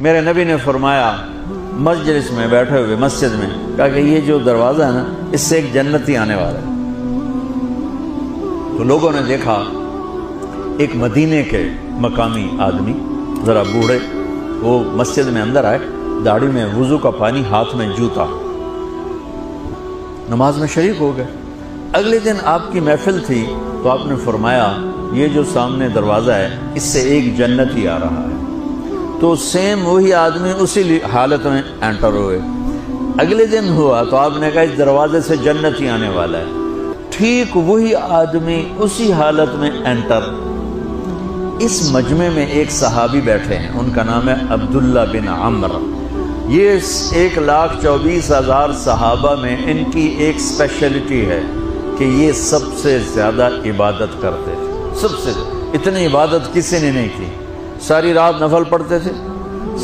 میرے نبی نے فرمایا مجلس میں بیٹھے ہوئے مسجد میں، کہا کہ یہ جو دروازہ ہے نا اس سے ایک جنتی آنے والا ہے۔ تو لوگوں نے دیکھا ایک مدینے کے مقامی آدمی ذرا بوڑھے، وہ مسجد میں اندر آئے، داڑھی میں وضو کا پانی، ہاتھ میں جوتا، نماز میں شریک ہو گئے۔ اگلے دن آپ کی محفل تھی تو آپ نے فرمایا یہ جو سامنے دروازہ ہے اس سے ایک جنتی آ رہا ہے۔ تو سیم وہی آدمی اسی حالت میں انٹر ہوئے۔ اگلے دن ہوا تو آپ نے کہا اس دروازے سے جنتی آنے والا ہے، ٹھیک وہی آدمی اسی حالت میں انٹر۔ اس مجمع میں ایک صحابی بیٹھے ہیں، ان کا نام ہے عبداللہ بن عمر۔ یہ 1,24,000 صحابہ میں ان کی ایک اسپیشلٹی ہے کہ یہ سب سے زیادہ عبادت کرتے تھے، سب سے اتنی عبادت کسی نے نہیں کی۔ ساری رات نفل پڑھتے تھے،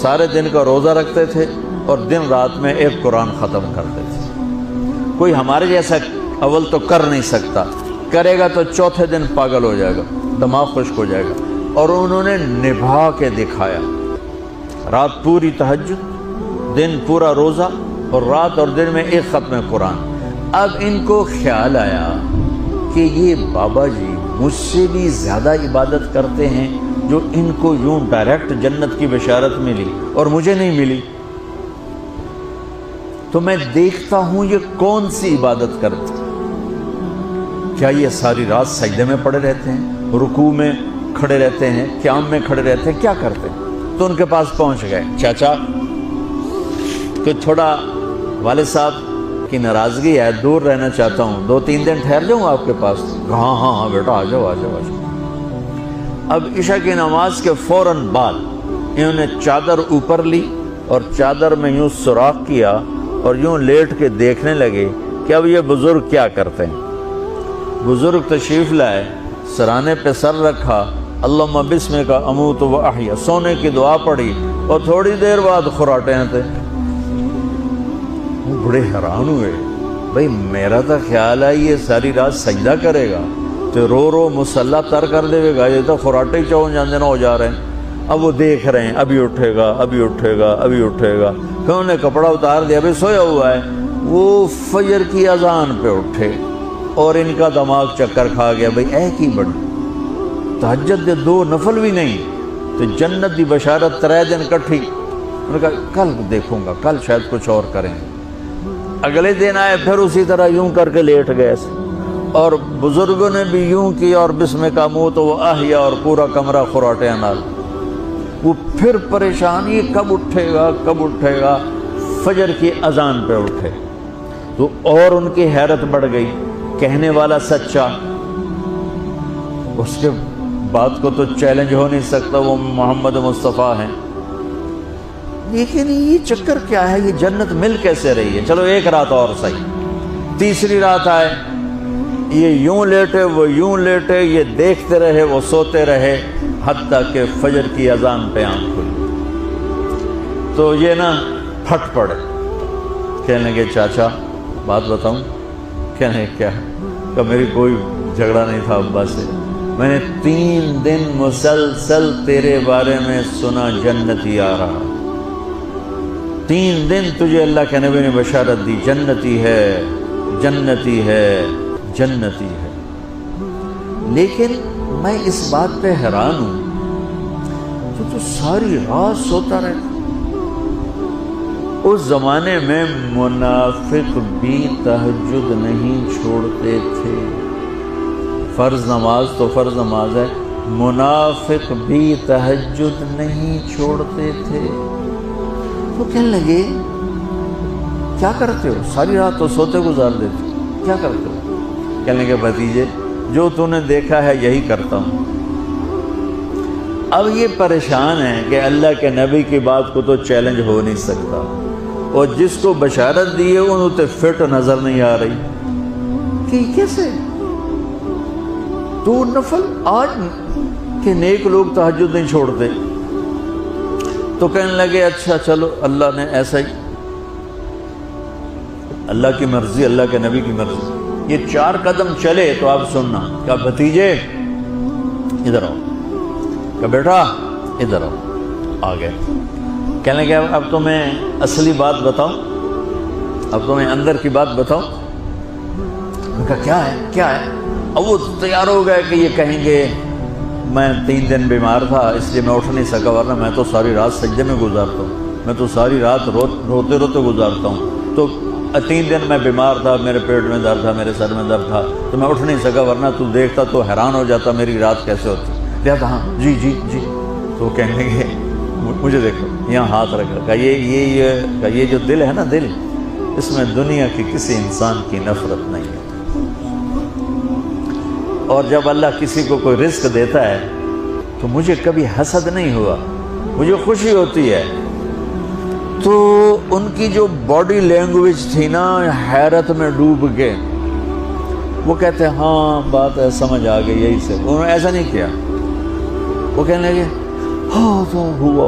سارے دن کا روزہ رکھتے تھے، اور دن رات میں ایک قرآن ختم کرتے تھے۔ کوئی ہمارے جیسا اول تو کر نہیں سکتا، کرے گا تو چوتھے دن پاگل ہو جائے گا، دماغ خشک ہو جائے گا، اور انہوں نے نبھا کے دکھایا۔ رات پوری تہجد، دن پورا روزہ، اور رات اور دن میں ایک ختم قرآن۔ اب ان کو خیال آیا کہ یہ بابا جی مجھ سے بھی زیادہ عبادت کرتے ہیں، جو ان کو یوں ڈائریکٹ جنت کی بشارت ملی اور مجھے نہیں ملی، تو میں دیکھتا ہوں یہ کون سی عبادت کرتے ہیں۔ کیا یہ ساری رات سجدے میں پڑے رہتے ہیں، رکوع میں کھڑے رہتے ہیں، قیام میں کھڑے رہتے ہیں، کیا کرتے ہیں؟ تو ان کے پاس پہنچ گئے، چاچا کہ تھوڑا والد صاحب کی ناراضگی ہے، دور رہنا چاہتا ہوں، 2-3 دن ٹھہر جاؤں آپ کے پاس؟ ہاں ہاں ہاں بیٹا آ جاؤ آ جاؤ آ جاؤ۔ اب عشاء کی نماز کے فوراً بعد انہوں نے چادر اوپر لی اور چادر میں یوں سوراخ کیا اور یوں لیٹ کے دیکھنے لگے کہ اب یہ بزرگ کیا کرتے ہیں۔ بزرگ تشریف لائے، سرانے پہ سر رکھا، اللہم بسمک اموت و احیا، سونے کی دعا پڑھی، اور تھوڑی دیر بعد خراٹے آتے۔ وہ بڑے حیران ہوئے، بھئی میرا تو خیال ہے یہ ساری رات سجدہ کرے گا تو رو رو مسلح تر کر دے گا، یہ تو خراٹے چون جاندے نہ ہو جا رہے ہیں۔ اب وہ دیکھ رہے ہیں ابھی اٹھے گا ابھی اٹھے گا ابھی اٹھے گا، پھر انہوں نے کپڑا اتار دیا، ابھی سویا ہوا ہے۔ وہ فجر کی اذان پہ اٹھے اور ان کا دماغ چکر کھا گیا، بھئی اے کی بڑی تہجد دے 2 نفل بھی نہیں تو جنت دی بشارت 3 دن کٹھی۔ انہوں نے کہا کل دیکھوں گا، کل شاید کچھ اور کریں گے۔ اگلے دن آئے، پھر اسی طرح یوں کر کے لیٹ گئے، اور بزرگوں نے بھی یوں کیا، اور بسمک اموت و احیا، اور پورا کمرہ خراٹے نال۔ وہ پھر پریشان، یہ کب اٹھے گا کب اٹھے گا؟ فجر کی اذان پہ اٹھے تو اور ان کی حیرت بڑھ گئی، کہنے والا سچا، اس کے بات کو تو چیلنج ہو نہیں سکتا، وہ محمد مصطفیٰ ہیں، لیکن یہ چکر کیا ہے، یہ جنت مل کیسے رہی ہے؟ چلو ایک رات اور صحیح۔ تیسری رات آئے، یہ یوں لیٹے وہ یوں لیٹے، یہ دیکھتے رہے وہ سوتے رہے، حتیٰ کہ فجر کی اذان پہ آنکھ کھلی تو یہ نا پھٹ پڑے، کہنے لگے چاچا بات بتاؤں؟ کہنے کیا؟ کہ میری کوئی جھگڑا نہیں تھا ابا سے، میں نے 3 دن مسلسل تیرے بارے میں سنا جنتی آ رہا، 3 دن تجھے اللہ کے نبی نے بشارت دی، جنتی ہے جنتی ہے جنتی ہے، لیکن میں اس بات پہ حیران ہوں تو ساری رات سوتا رہتا۔ اس زمانے میں منافق بھی تہجد نہیں چھوڑتے تھے، فرض نماز تو فرض نماز ہے، منافق بھی تہجد نہیں چھوڑتے تھے۔ تو کہنے لگے کیا کرتے ہو؟ ساری رات تو سوتے گزار دیتے، کیا کرتے ہو؟ کہنے لگے بھتیجے جو تو نے دیکھا ہے یہی کرتا ہوں۔ اب یہ پریشان ہے کہ اللہ کے نبی کی بات کو تو چیلنج ہو نہیں سکتا، اور جس کو بشارت دی ہے انہوں تے فٹ نظر نہیں آ رہی کہ کیسے 2 نفل آج کہ نیک لوگ تہجد نہیں چھوڑتے۔ تو کہنے لگے اچھا چلو اللہ نے ایسا ہی، اللہ کی مرضی، اللہ کے نبی کی مرضی۔ یہ 4 قدم چلے تو آپ سننا، کہا بھتیجے ادھر آؤ، کہا بیٹا ادھر آؤ، آ گئے۔ کہنے لگے اب تمہیں اصلی بات بتاؤں، اب تمہیں اندر کی بات بتاؤں۔ ان کا کیا ہے کیا ہے؟ اب وہ تیار ہو گئے کہ یہ کہیں گے میں 3 دن بیمار تھا اس لیے میں اٹھ نہیں سکا، ورنہ میں تو ساری رات سجدے میں گزارتا ہوں، میں تو ساری رات روتے روتے گزارتا ہوں، تو 3 دن میں بیمار تھا، میرے پیٹ میں درد تھا، میرے سر میں درد تھا، تو میں اٹھ نہیں سکا، ورنہ تو دیکھتا تو حیران ہو جاتا میری رات کیسے ہوتی۔ کہتا ہاں جی جی جی۔ تو کہنے لگے مجھے دیکھو یہاں ہاتھ رکھ رکھا، یہ جو دل ہے نا، دل اس میں دنیا کی کسی انسان کی نفرت نہیں ہے، اور جب اللہ کسی کو کوئی رزق دیتا ہے تو مجھے کبھی حسد نہیں ہوا، مجھے خوشی ہوتی ہے۔ تو ان کی جو باڈی لینگویج تھی نا، حیرت میں ڈوب کے وہ کہتے ہیں ہاں بات ہے سمجھ آ گئی، یہی سے۔ انہوں نے ایسا نہیں کیا، وہ کہنے لگے ہاذا ہوا،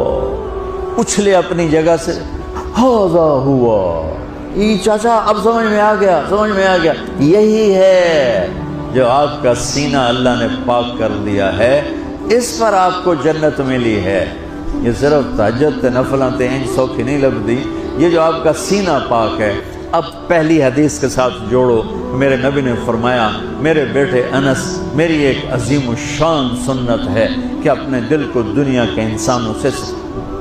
اچھلے اپنی جگہ سے، ہاذا ہوا، یہ چاچا اب سمجھ میں آ گیا، سمجھ میں آ گیا، یہی ہے جو آپ کا سینہ اللہ نے پاک کر دیا ہے، اس پر آپ کو جنت ملی ہے۔ یہ صرف تہجد نفلاں انج سوکھی نہیں لبدی، یہ جو آپ کا سینہ پاک ہے۔ اب پہلی حدیث کے ساتھ جوڑو، میرے نبی نے فرمایا میرے بیٹے انس، میری ایک عظیم الشان سنت ہے کہ اپنے دل کو دنیا کے انسانوں سے،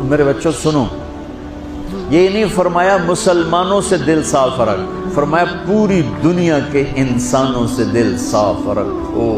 میرے بچوں سنو، یہ نہیں فرمایا مسلمانوں سے دل صاف رکھ، فرمایا پوری دنیا کے انسانوں سے دل صاف رکھو۔